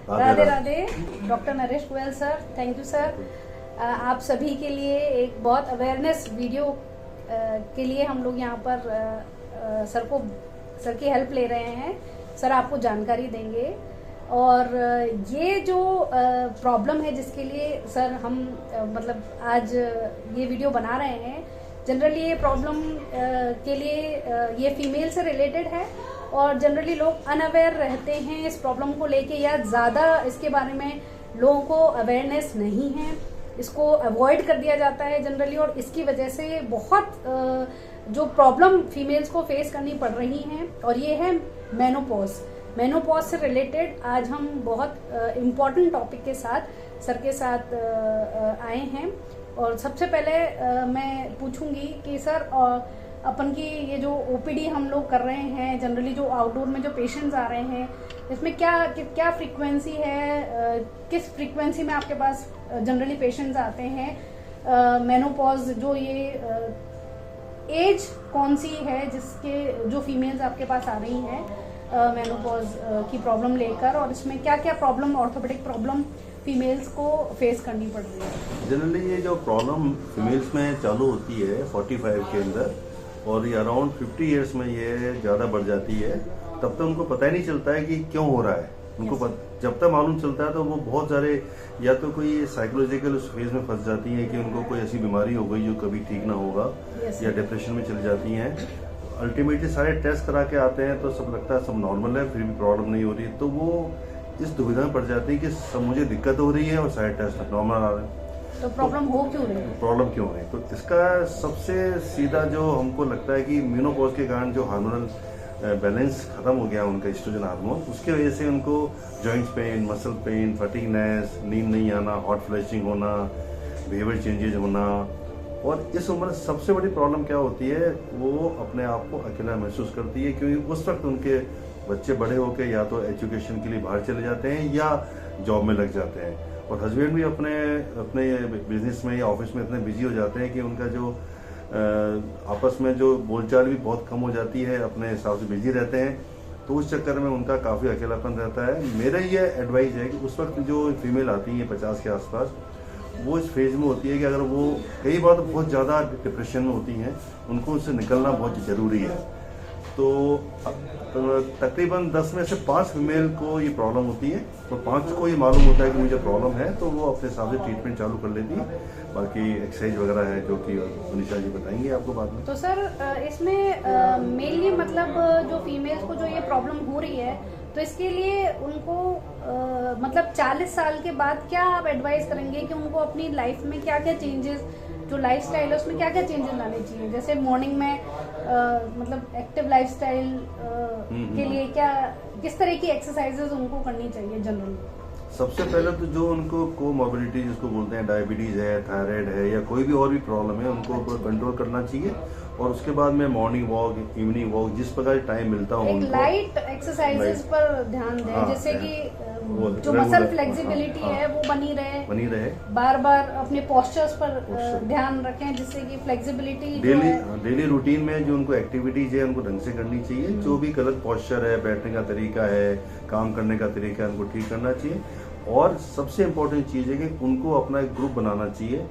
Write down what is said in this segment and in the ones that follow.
Radhe Radhe. Doctor Naresh Goyal sir, thank you sir. आप सभी के लिए एक बहुत अवेयरनेस वीडियो के लिए हम लोग यहाँ पर सर की हेल्प ले रहे हैं। सर आपको जानकारी देंगे और ये जो प्रॉब्लम है जिसके लिए सर हम मतलब आज ये वीडियो बना रहे हैं, जनरली ये प्रॉब्लम के लिए ये फीमेल से रिलेटेड है और जनरली लोग अनअवेयर रहते हैं इस प्रॉब्लम को लेके, या ज़्यादा इसके बारे में लोगों को अवेयरनेस नहीं है, इसको अवॉइड कर दिया जाता है जनरली, और इसकी वजह से बहुत जो प्रॉब्लम फीमेल्स को फेस करनी पड़ रही हैं, और ये है मेनोपॉज से रिलेटेड आज हम बहुत इम्पॉर्टेंट टॉपिक के साथ सर के साथ आए हैं। और सबसे पहले मैं पूछूंगी कि सर अपन की ये जो ओपीडी हम लोग कर रहे हैं, जनरली जो आउटडोर में जो पेशेंट्स आ रहे हैं, इसमें क्या फ्रीक्वेंसी है, किस फ्रीक्वेंसी में आपके पास जनरली पेशेंट्स आते हैं? मेनोपॉज जो ये एज कौन सी है जिसके जो फीमेल्स आपके पास आ रही हैं मेनोपॉज की प्रॉब्लम लेकर, और इसमें क्या क्या प्रॉब्लम, ऑर्थोपेडिक प्रॉब्लम फीमेल्स को फेस करनी पड़ रही है? जनरली ये जो प्रॉब्लम फीमेल्स में चालू होती है 45 के अंदर, और ये अराउंड 50 इयर्स में ये ज़्यादा बढ़ जाती है। तब तक उनको पता ही नहीं चलता है कि क्यों हो रहा है। उनको जब तक मालूम चलता है तो वो बहुत सारे या तो कोई साइकोलॉजिकल उस फेज में फंस जाती हैं कि उनको कोई ऐसी बीमारी हो गई जो कभी ठीक ना होगा, या डिप्रेशन में चली जाती हैं। अल्टीमेटली सारे टेस्ट करा के आते हैं तो सब लगता है सब नॉर्मल है, फिर भी प्रॉब्लम नहीं हो रही, तो वो इस दुविधा में पड़ जाती है कि सब मुझे दिक्कत हो रही है और सारे टेस्ट नॉर्मल आ रहे हैं, तो प्रॉब्लम हो क्यों रही है? प्रॉब्लम क्यों है? तो इसका सबसे सीधा जो हमको लगता है कि मेनोपॉज के कारण जो हार्मोनल बैलेंस खत्म हो गया उनका, एस्ट्रोजन हार्मोन, उसके वजह से उनको joints pain, muscle pain, fatigueness, नींद नहीं आना, हॉट फ्लैशिंग होना, बिहेवियर चेंजेज होना। और इस उम्र सबसे बड़ी प्रॉब्लम क्या होती है, वो अपने आप को अकेला महसूस करती है, क्योंकि उस वक्त उनके बच्चे बड़े होकर या तो एजुकेशन के लिए बाहर चले जाते हैं या जॉब में लग जाते हैं, और हस्बैंड भी अपने बिजनेस में या ऑफिस में इतने बिजी हो जाते हैं कि उनका जो आपस में जो बोलचाल भी बहुत कम हो जाती है, अपने हिसाब से बिजी रहते हैं, तो उस चक्कर में उनका काफ़ी अकेलापन रहता है। मेरा ये एडवाइस है कि उस वक्त जो फीमेल आती हैं 50 के आसपास, वो इस फेज में होती है कि अगर वो कई बार तो बहुत ज़्यादा डिप्रेशन में होती हैं, उनको उससे निकलना बहुत ज़रूरी है। तो तकरीबन 10 में से 5 फीमेल को ये प्रॉब्लम होती है, तो 5 को ये मालूम होता है कि मुझे प्रॉब्लम है, तो वो अपने हिसाब से ट्रीटमेंट चालू कर लेती है। बाकी एक्सरसाइज वगैरह है जो कि मनीषा जी बताएंगे आपको बाद में। तो सर इसमें मेनली मतलब जो फीमेल्स को जो ये प्रॉब्लम हो रही है, तो इसके लिए उनको मतलब 40 साल के बाद क्या आप एडवाइस करेंगे कि उनको अपनी लाइफ में क्या क्या चेंजेस, जो लाइफस्टाइल है उसमें क्या क्या चेंजेस लाने चाहिए? जैसे मॉर्निंग में मतलब एक्टिव लाइफस्टाइल के लिए क्या, किस तरह की एक्सरसाइजेज उनको करनी चाहिए जनरली? सबसे पहले तो जो उनको कोमॉर्बिडिटी जिसको बोलते हैं, डायबिटीज है, थायराइड है, या कोई भी और भी प्रॉब्लम है, उनको कंट्रोल करना चाहिए। और उसके बाद में मॉर्निंग वॉक, इवनिंग वॉक, जिस प्रकार टाइम मिलता हो उनको लाइट एक्सरसाइजेज पर ध्यान दें, जैसे कि जो मसल फ्लेक्सिबिलिटी है वो बनी रहे, बार बार अपने पोस्चर्स पर ध्यान रखें जिससे कि फ्लेक्सिबिलिटी डेली रूटीन में जो उनको एक्टिविटीज है उनको ढंग से करनी चाहिए। जो भी गलत पोस्चर है, बैठने का तरीका है, काम करने का तरीका है, उनको ठीक करना चाहिए। और सबसे इम्पोर्टेंट चीज़ है कि उनको अपना एक ग्रुप बनाना चाहिए,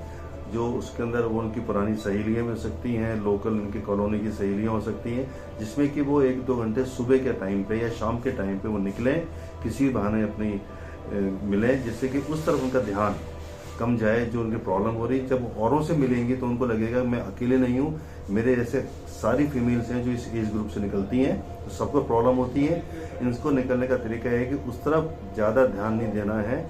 जो उसके अंदर वो उनकी पुरानी सहेलियाँ भी हो सकती हैं, लोकल उनकी कॉलोनी की सहेलियाँ हो सकती हैं, जिसमें कि वो 1-2 घंटे सुबह के टाइम पे या शाम के टाइम पे वो निकलें, किसी बहाने अपनी मिलें, जिससे कि उस तरफ उनका ध्यान कम जाए जो उनकी प्रॉब्लम हो रही है। जब औरों से मिलेंगी तो उनको लगेगा मैं अकेले नहीं हूँ, मेरे जैसे सारी फीमेल्स हैं जो इस एज ग्रुप से निकलती हैं, तो सबको प्रॉब्लम होती है। इनको निकलने का तरीका है कि उस तरफ ज़्यादा ध्यान नहीं देना है,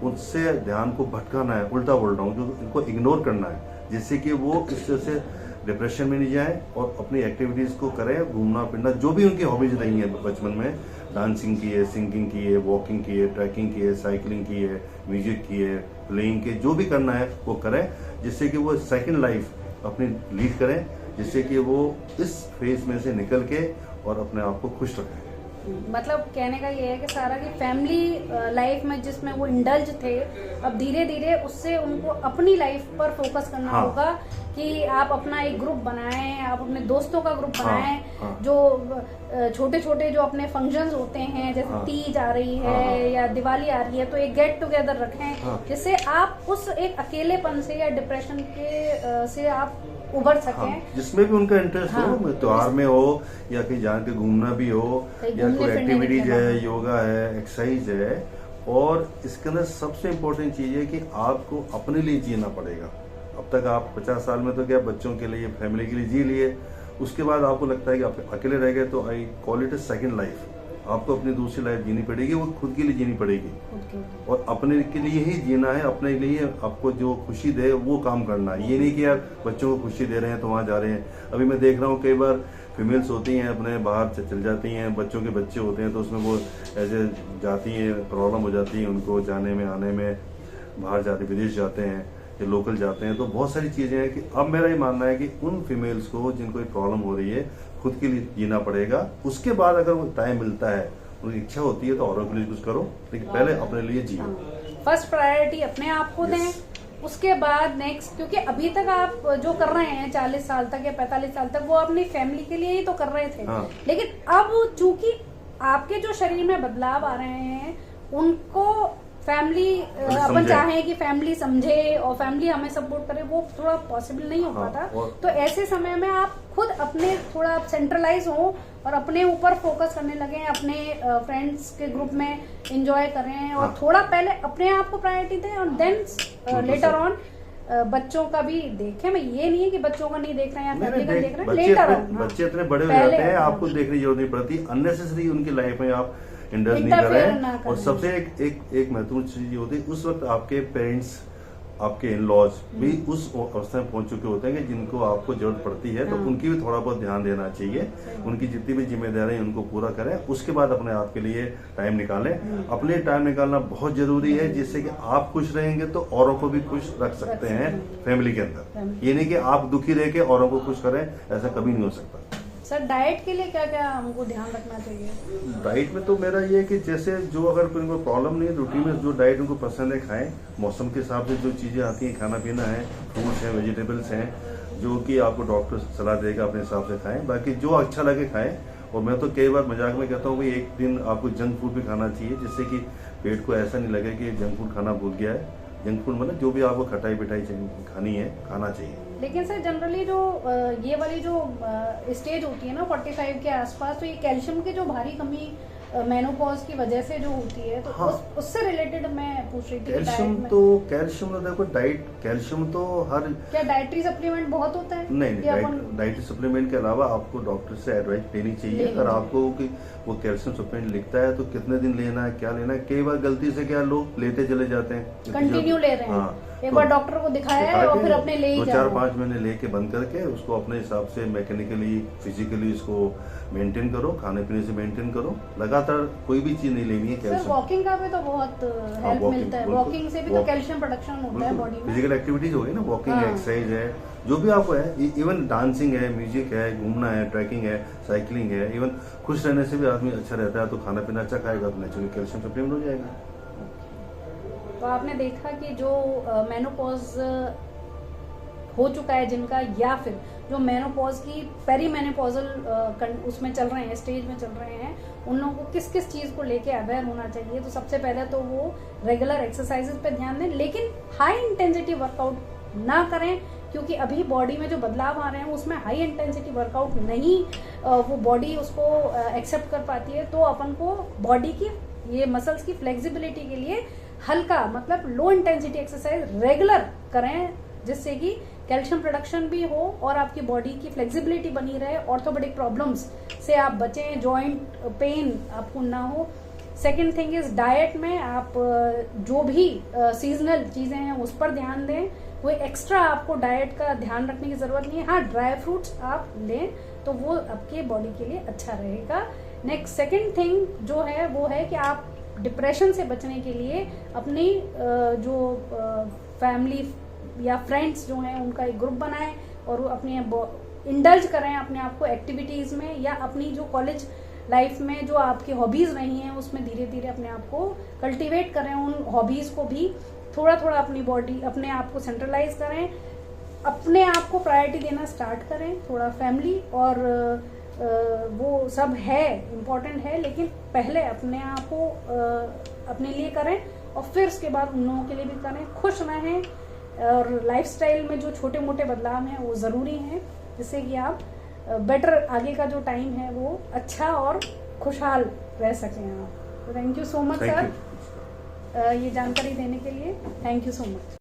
उससे ध्यान को भटकाना है, उल्टा बोल रहा हूँ, जो इनको इग्नोर करना है, जिससे कि वो इस तरह से डिप्रेशन में नहीं जाए और अपनी एक्टिविटीज़ को करें, घूमना फिरना, जो भी उनकी हॉबीज रही हैं बचपन में, डांसिंग की है, सिंगिंग की है, वॉकिंग की है, ट्रैकिंग की है, साइकिलिंग की है, म्यूजिक की है, प्लेइंग की, जो भी करना है वो करें, जिससे कि वो सेकंड लाइफ अपनी लीड करें, जिससे कि वो इस फेज में से निकल के और अपने आप को खुश रखें। मतलब कहने का ये है कि सारा की फैमिली लाइफ में जिसमें वो इंडल्ज थे, अब धीरे धीरे उससे उनको अपनी लाइफ पर फोकस करना हाँ। होगा कि आप अपना एक ग्रुप बनाएं, आप अपने दोस्तों का ग्रुप बनाएं। हाँ। जो छोटे छोटे जो अपने फंक्शंस होते हैं, जैसे हाँ। तीज आ रही है हाँ। या दिवाली आ रही है, तो एक गेट टुगेदर रखें, हाँ। जिससे जिससे आप उस एक अकेलेपन से या डिप्रेशन के से आप उभर सकें। हाँ, जिसमें भी उनका इंटरेस्ट हाँ, हो, त्योहार में हो या कहीं जान के घूमना भी हो या कोई एक्टिविटीज है, योगा है, एक्सरसाइज है। और इसके अंदर सबसे इम्पोर्टेंट चीज है कि आपको अपने लिए जीना पड़ेगा। अब तक आप 50 साल में तो क्या बच्चों के लिए, फैमिली के लिए जी लिए, उसके बाद आपको लगता है कि आप अकेले रह गए, तो I call it A second life. आपको अपनी दूसरी लाइफ जीनी पड़ेगी, वो खुद के लिए जीनी पड़ेगी और अपने के लिए ही जीना है। अपने लिए आपको जो खुशी दे वो काम करना है। ये नहीं कि यार बच्चों को खुशी दे रहे हैं तो वहाँ जा रहे हैं। अभी मैं देख रहा हूँ कई बार फीमेल्स होती हैं अपने बाहर चल जाती हैं, बच्चों के बच्चे होते हैं तो उसमें वो ऐसे जाती हैं, प्रॉब्लम हो जाती है उनको जाने में आने में, बाहर जाते विदेश जाते हैं या लोकल जाते हैं। तो बहुत सारी चीजें हैं कि अब मेरा ये मानना है कि उन फीमेल्स को जिनको प्रॉब्लम हो रही है खुद के लिए जीना पड़ेगा। उसके बाद अगर वो टाइम मिलता है, उनकी इच्छा होती है तो औरों के लिए कुछ करो, लेकिन पहले अपने लिए जियो। फर्स्ट प्रायोरिटी अपने आप को दें, उसके बाद नेक्स्ट, क्योंकि अभी तक आप जो कर रहे हैं 40 साल तक या 45 साल तक वो अपनी फैमिली के लिए ही तो कर रहे थे। हाँ। लेकिन अब चूंकि आपके जो शरीर में बदलाव आ रहे हैं उनको फैमिली अपन चाहें कि फैमिली समझे और फैमिली हमें सपोर्ट करे, वो थोड़ा पॉसिबल नहीं हो पाता। तो ऐसे समय में आप खुद अपने थोड़ा सेंट्रलाइज हो और अपने ऊपर फोकस करने लगे, अपने फ्रेंड्स के ग्रुप में एंजॉय करें और थोड़ा पहले अपने आप को प्रायोरिटी दें और देन लेटर ऑन बच्चों का भी देखें। मैं ये नहीं है कि बच्चों का नहीं देख रहे हैं या फैमिली का देख रहे हैं, लेटर ऑन बच्चे इतने बड़े हो जाते हैं, आपको देखने की जरूरत नहीं पड़ती। अननेसेसरी उनकी लाइफ में आप इंडल्ज नहीं कर रहे हैं। और सबसे एक महत्वपूर्ण चीज होती है, उस वक्त आपके पेरेंट्स, आपके इन लॉज भी उस अवस्था में पहुंच चुके होते हैं कि जिनको आपको जरूरत पड़ती है, तो उनकी भी थोड़ा बहुत ध्यान देना चाहिए। उनकी जितनी भी जिम्मेदारी उनको पूरा करें, उसके बाद अपने आप के लिए टाइम निकालें। अपने लिए टाइम निकालना बहुत जरूरी है, जिससे कि आप खुश रहेंगे तो औरों को भी खुश रख सकते हैं फैमिली के अंदर। ये नहीं कि आप दुखी रह के औरों को खुश करें, ऐसा कभी नहीं हो सकता। सर डाइट के लिए क्या क्या हमको ध्यान रखना चाहिए? डाइट में तो मेरा ये है कि जैसे जो अगर कोई इनको प्रॉब्लम नहीं है, रूटीन में जो डाइट उनको पसंद है खाएं। मौसम के हिसाब से जो चीजें आती हैं, खाना पीना है, फ्रूट्स हैं, वेजिटेबल्स हैं, जो कि आपको डॉक्टर सलाह देगा अपने हिसाब से खाएं। बाकी जो अच्छा लगे खाएं। और मैं तो कई बार मजाक में कहता हूँ कि एक दिन आपको जंक फूड भी खाना चाहिए, जिससे कि पेट को ऐसा नहीं लगे कि जंक फूड खाना भूल गया है। जंक फूड मतलब जो भी आपको खटाई पिटाई खानी है, खाना चाहिए। लेकिन सर जनरली जो ये वाली जो स्टेज होती है ना 45 के आसपास, तो ये कैल्शियम की जो भारी कमी मेनोपॉज की वजह से जो होती है, तो हाँ। उससे रिलेटेड मैं पूछ रही थी। कैल्शियम तो देखो डाइट, कैल्शियम तो हर, क्या डाइटरी सप्लीमेंट बहुत होता है? नहीं, डाइटरी सप्लीमेंट के अलावा आपको डॉक्टर से एडवाइस लेनी चाहिए। अगर आपको कि वो कैल्शियम सप्लीमेंट लिखता है तो कितने दिन लेना है, क्या लेना है। कई बार गलती से क्या लोग लेते चले जाते हैं, कंटिन्यू ले रहे हैं। हाँ, एक बार डॉक्टर को दिखाया है और फिर अपने ले ही 4-5 महीने लेके बंद करके उसको अपने हिसाब से मैकेनिकली, फिजिकली इसको मेंटेन करो, खाने पीने से मेंटेन करो। लगातार कोई भी चीज नहीं लेनी है कैल्शियम। वॉकिंग का भी तो बहुत हेल्प मिलता है। वॉकिंग से भी तो कैल्शियम प्रोडक्शन होता है बॉडी में। फिजिकल एक्टिविटीज हो गई ना, वॉकिंग है, एक्सरसाइज है, जो भी आपको है, इवन डांसिंग है, म्यूजिक है, घूमना है, ट्रैकिंग है, साइकिलिंग है, इवन खुश रहने से भी आदमी अच्छा रहता है। तो खाना पीना अच्छा खाएगा तो नेचुरली कैल्शियम सप्लीमेंट हो जाएगा। तो आपने देखा कि जो मेनोपॉज हो चुका है जिनका, या फिर जो मेनोपॉज की पेरी मेनोपॉजल उसमें चल रहे हैं, स्टेज में चल रहे हैं, उन लोगों को किस किस चीज को लेके अवेयर होना चाहिए। तो सबसे पहले तो वो रेगुलर एक्सरसाइजेस पे ध्यान दें, लेकिन हाई इंटेंसिटी वर्कआउट ना करें, क्योंकि अभी बॉडी में जो बदलाव आ रहे हैं उसमें हाई इंटेंसिटी वर्कआउट नहीं वो बॉडी उसको एक्सेप्ट कर पाती है। तो अपन को बॉडी की ये मसल्स की फ्लेक्सिबिलिटी के लिए हल्का मतलब लो इंटेंसिटी एक्सरसाइज रेगुलर करें, जिससे कि कैल्शियम प्रोडक्शन भी हो और आपकी बॉडी की फ्लेक्सिबिलिटी बनी रहे, ऑर्थोपेडिक प्रॉब्लम्स से आप बचें, जॉइंट पेन आपको ना हो। सेकेंड थिंग इज डाइट में आप जो भी सीजनल चीजें हैं उस पर ध्यान दें। कोई एक्स्ट्रा आपको डाइट का ध्यान रखने की जरूरत नहीं है। हाँ, ड्राई फ्रूट्स आप लें तो वो आपके बॉडी के लिए अच्छा रहेगा। नेक्स्ट सेकेंड थिंग जो है वो है कि आप डिप्रेशन से बचने के लिए अपनी जो फैमिली या फ्रेंड्स जो हैं उनका एक ग्रुप बनाएं और वो अपने इंडल्ज करें अपने आप को एक्टिविटीज में, या अपनी जो कॉलेज लाइफ में जो आपकी हॉबीज रही हैं उसमें धीरे धीरे अपने आप को कल्टीवेट करें, उन हॉबीज को भी थोड़ा थोड़ा अपनी बॉडी अपने आप को सेंट्रलाइज करें, अपने आप को प्रायोरिटी देना स्टार्ट करें, थोड़ा फैमिली और वो सब है इम्पोर्टेंट है, लेकिन पहले अपने आप को अपने लिए करें और फिर उसके बाद उन लोगों के लिए भी करें। खुश रहें और लाइफस्टाइल में जो छोटे मोटे बदलाव हैं वो ज़रूरी हैं, जिससे कि आप बेटर आगे का जो टाइम है वो अच्छा और खुशहाल रह सकें आप। तो thank you so much sir, ये जानकारी देने के लिए थैंक यू सो मच।